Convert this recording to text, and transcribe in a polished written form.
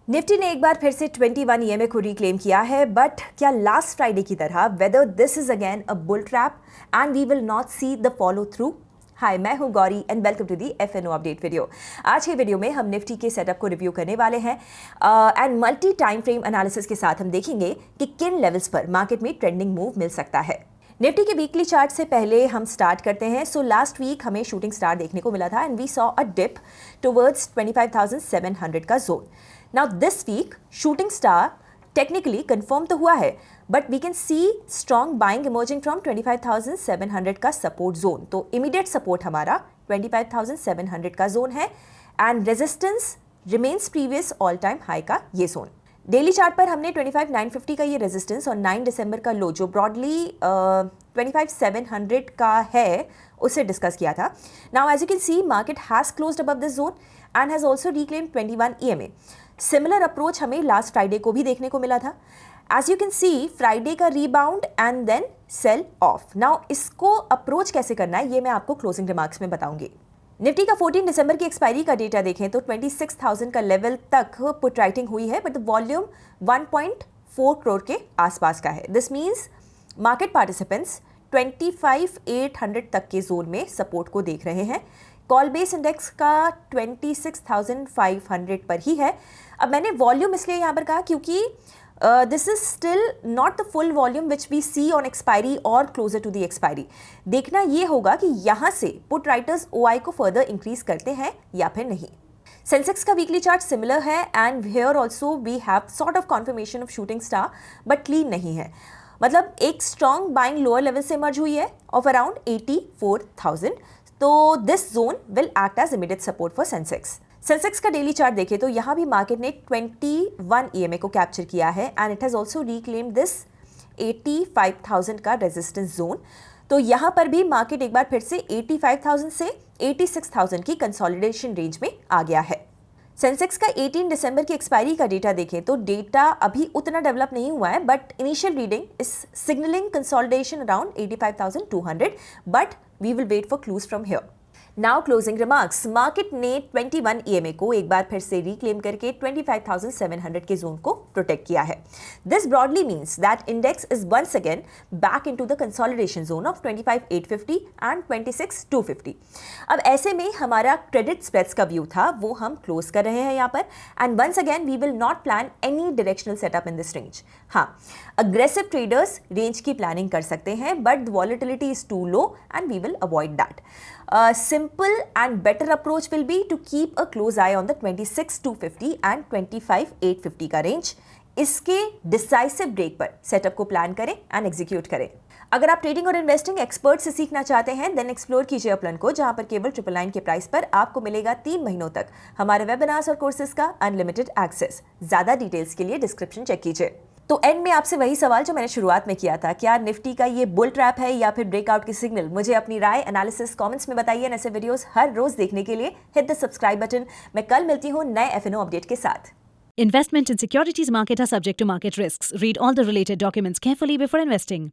Nifty ने एक बार फिर से 21 ईएमए को रिक्लेम किया है, बट क्या लास्ट फ्राइडे की तरह whether this is again a bull trap and we will not see the follow through. Hi, मैं हूं Gauri and welcome to the FNO update video. आज के वीडियो में हम निफ्टी के सेटअप को रिव्यू करने वाले हैं and multi time frame analysis के साथ हम देखेंगे कि किन लेवल्स पर मार्केट में ट्रेंडिंग मूव मिल सकता है। निफ्टी के वीकली चार्ट से पहले हम स्टार्ट करते हैं। सो लास्ट वीक हमें शूटिंग स्टार देखने को मिला था and we saw a dip towards 25,700 का zone. Now this week shooting star technically confirm तो हुआ है, but we can see strong buying emerging from 25,700 का सपोर्ट जोन। तो इमीडिएट सपोर्ट हमारा 25,700 का जोन है and resistance remains previous all time high का ये जोन। डेली चार्ट पर हमने 25,950 का ये रेजिस्टेंस और 9 दिसंबर का लो जो ब्रॉडली 25,700 का है उसे डिस्कस किया था। Now as you can see market has closed above this zone and has also reclaimed 21 EMA. Similar approach हमें लास्ट फ्राइडे को भी देखने को मिला था। As you can see Friday का rebound and then sell off. Now इसको approach कैसे करना है ये मैं आपको क्लोजिंग रिमार्क्स में बताऊंगी। निफ्टी का 14 दिसंबर की एक्सपायरी का डेटा देखें तो 26,000 का लेवल तक पुट राइटिंग हुई है, बट द वॉल्यूम 1.4 करोड़ के आसपास का है। दिस मीन्स मार्केट पार्टिसिपेंट्स 25,800 तक के जोन में सपोर्ट को देख रहे हैं। कॉल बेस इंडेक्स का 26,500 पर ही है। अब मैंने वॉल्यूम इसलिए यहाँ पर कहा क्योंकि this is still not the full volume which we see on expiry और क्लोजर टू द एक्सपायरी। देखना ये होगा कि यहाँ से पुट राइटर्स ओआई को फर्दर इंक्रीज करते हैं या फिर नहीं। सेंसेक्स का वीकली चार्ट सिमिलर है and here also we have sort of confirmation of shooting star, but clean नहीं है। मतलब एक स्ट्रॉन्ग बाइंग लोअर लेवल से इमर्ज हुई है ऑफ अराउंड 84,000। तो this zone will act as immediate support for Sensex. Sensex का डेली चार्ट देखें तो यहाँ भी मार्केट ने 21 ईएमए को कैप्चर किया है and it has also reclaimed this 85,000 का रेजिस्टेंस जोन। तो यहाँ पर भी मार्केट एक बार फिर से 85,000 से 86,000 की कंसोलिडेशन रेंज में आ गया है। सेंसेक्स का 18 दिसंबर की एक्सपायरी का डेटा देखें तो डेटा अभी उतना डेवलप नहीं हुआ है, but initial reading is signalling consolidation around 85,200, but we will wait for clues from here. Now closing remarks. Market ने 21 ईएमए को एक बार फिर से रिक्लेम करके 25,700 के जोन को प्रोटेक्ट किया है। This broadly means that index is once again back into the consolidation zone of 25,850 and 26,250। अब ऐसे में हमारा क्रेडिट स्प्रेड्स का व्यू था वो हम क्लोज कर रहे हैं यहाँ पर and once again we will not plan any directional setup in this range. हाँ, अग्रेसिव ट्रेडर्स रेंज की प्लानिंग कर सकते हैं, but the volatility is too low and we will avoid that. Simple and better approach will be to keep a close eye on the 26,250 and 25,850 का range. इसके decisive break पर setup को plan करें and execute करें। अगर आप trading और investing expert से सीखना चाहते हैं देन एक्सप्लोर कीजिए अपलन को, जहां पर केवल 999 के प्राइस पर आपको मिलेगा 3 महीनों तक हमारे वेबिनार्स और कोर्सेज का अनलिमिटेड एक्सेस। ज्यादा डिटेल्स के लिए डिस्क्रिप्शन चेक कीजिए। तो एंड में आपसे वही सवाल जो मैंने शुरुआत में किया था, क्या निफ्टी का ये बुल ट्रैप है या फिर ब्रेकआउट की सिग्नल? मुझे अपनी राय एनालिसिस कमेंट्स में बताइए। ऐसे वीडियोस हर रोज देखने के लिए हिट द सब्सक्राइब बटन। मैं कल मिलती हूँ नए एफएनओ अपडेट के साथ। Investment in securities market are subject to market risks. Read all the related documents carefully before investing.